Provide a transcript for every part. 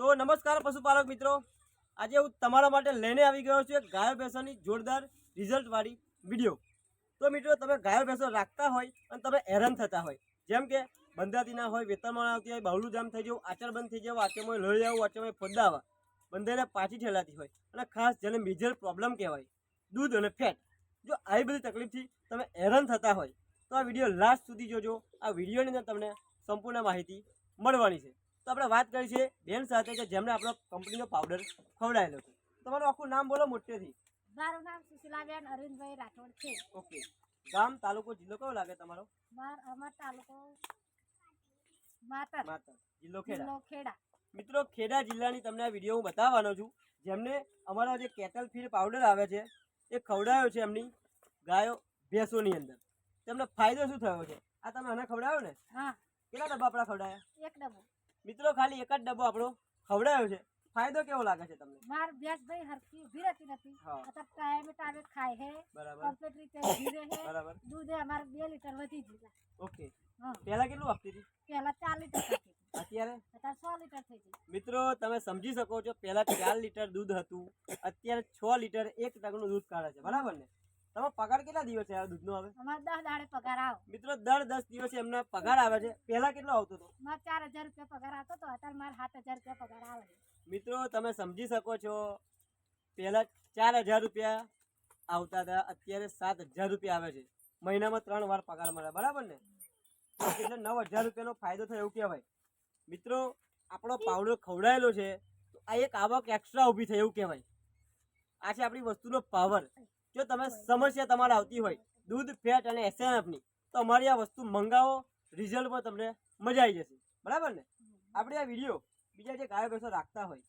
તો નમસ્કાર પશુપાલક મિત્રો, આજે હું તમારા માટે લઈને આવી ગયો છું એક ગાયો ભેંસોની જોરદાર રિઝલ્ટવાળી વિડીયો। તો મિત્રો, તમે ગાયો ભેંસો રાખતા હોય અને તમે હેરાન થતા હોય, જેમ કે બંધાતી ના હોય, વેતનમાં આવતી હોય, બાવલું જામ થઈ જવું, આચર બંધ થઈ જવું, આચરમાં લોહી આવવું, આચરમાં ફોદ્દા આવવા, બંધાઈને પાછી ઠેલાતી હોય, અને ખાસ જેને મેજર પ્રોબ્લેમ કહેવાય દૂધ અને ફેટ, જો આવી બધી તકલીફથી તમે હેરાન થતા હોય તો આ વિડીયો લાસ્ટ સુધી જોજો। આ વિડીયોની અંદર તમને સંપૂર્ણ માહિતી મળવાની છે। તો આપણે વાત કરી છે બેન સાથે કે જેમણે આપણો કંપનીનો પાવડર ખવડાવેલો છે। તમારું આખું નામ બોલો મોટેથી। મારું નામ સુશીલાબેન અરવિંદભાઈ રાઠોડ છે। ઓકે, ગામ, તાલુકો, જિલ્લો કયો લાગે તમારો? અમાર તાલુકો માતર, માતર, જિલ્લો ખેડા। ખેડા। મિત્રો, ખેડા જિલ્લાની તમને આ વિડીયો હું બતાવવાનો છું, જેમને અમારા જે કેટલ ફીડ પાવડર આવે છે એ ખવડાવ્યો છે એમની ગાયો ભેંસોની અંદર। તેમને ફાયદો શું થયો છે? આ તમે આને ખવડાવ્યો ને? હા, કેટલા ડબ્બા આપણા ખવડાયા? એક ડબ્બો। મિત્રો, ખાલી એક જ ડબ્બો આપણો ખવડાવ્યો છે, ફાયદો કેવો લાગે છે તમને? માર ભેંસ ભાઈ હરખી ઊભી રહેતી નથી, હા, અત્યારે ટાઈમે ટાઈમે ખાય છે, બરાબર, કમ્પ્લીટ રીતે ઊભી રહે છે। બરાબર, દૂધ અમારે 2 લીટર વધી ગયું। ઓકે। હા, પહેલા કેટલું આપતી હતી? પહેલા 4 લીટર થતી હતી, અત્યારે? અત્યારે 6 લીટર થઈ ગઈ। મિત્રો, તમે સમજી શકો છો, પહેલા 4 લીટર દૂધ હતું, અત્યારે 6 લીટર 1 ટકનું દૂધ કાઢે છે, બરાબર ને? તમે પગાર કેટલા દિવસે આવે દૂધનો આવે? અમારે 10 દાડે પગાર આવે। મિત્રો, દર 10 દિવસે એમના પગાર આવે છે। પહેલા કેટલો આવતો હતો? મારે 4000 રૂપિયા પગાર આવતો હતો, અત્યારે મારે 7000 રૂપિયા પગાર આવે છે। મિત્રો, તમે સમજી શકો છો, પહેલા 4000 રૂપિયા આવતા હતા, અત્યારે 7000 રૂપિયા આવે છે। મહિનામાં 3 વાર પગાર મળે, બરાબર ને? એટલે 9000 રૂપિયાનો ફાયદો થાય એવું કહેવાય। મિત્રો, આપણો પાવડર ખવડાયેલો છે તો આ એક આવક એક્સ્ટ્રા ઊભી થઈ એવું કહેવાય। આ છે આપણી વસ્તુનો પાવર। જો તમે સમસ્યા તમારે આવતી હોય દૂધ, ફેટ અને એસએનએફની, તો અમારી આ વસ્તુ મંગાવો, રિઝલ્ટમાં તમને મજા આવી જશે, બરાબર ને? આપણે આ વિડીયો બીજા જે ગાયો ભેંસો રાખતા હોય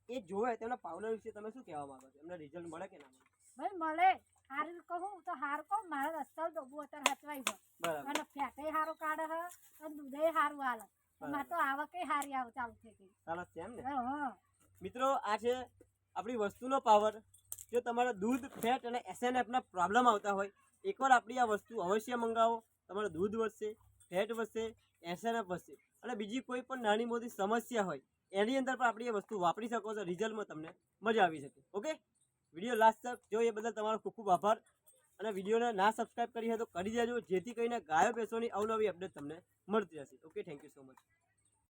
એ જોવે, તેમના પાવડર વિશે તમે શું કહેવા માંગો છો? એમને રિઝલ્ટ મળે કે ના મળે? ભાઈ મળે, સારું કહું તો સારું કહું, મારે રસ્તા ડબ્બુ અત્યારે હચવાઈ ગયો, બરાબર, અને ફેટે સારું કાઢે છે અને દૂધે સારું હાલે, મારે તો આવકે સારી આવે ચાલુ થઈ ગઈ। સરસ છે એમ ને? હા, મિત્રો, આ છે આપણી વસ્તુનો પાવર। જો તમારા દૂધ, ફેટ અને એસએનએફના પ્રોબ્લેમ આવતા હોય, એકવાર આપણી આ વસ્તુ અવશ્ય મંગાવો, તમારું દૂધ વધશે, ફેટ વધશે, એસએનએફ વધશે, અને બીજી કોઈ પણ નાની મોટી સમસ્યા હોય એની અંદર પણ આપણી એ વસ્તુ વાપરી શકો છો, રિઝલ્ટમાં તમને મજા આવી શકે। ઓકે, વિડીયો લાસ્ટ તક જો એ બદલ તમારો ખૂબ ખૂબ આભાર। અને વિડીયોને ના સબસ્ક્રાઈબ કરી હોય તો કરી દેજો, જેથી કરીને ગાયો ભેંસોની અવનવી અપડેટ તમને મળતી રહેશે। Okay, thank you so much.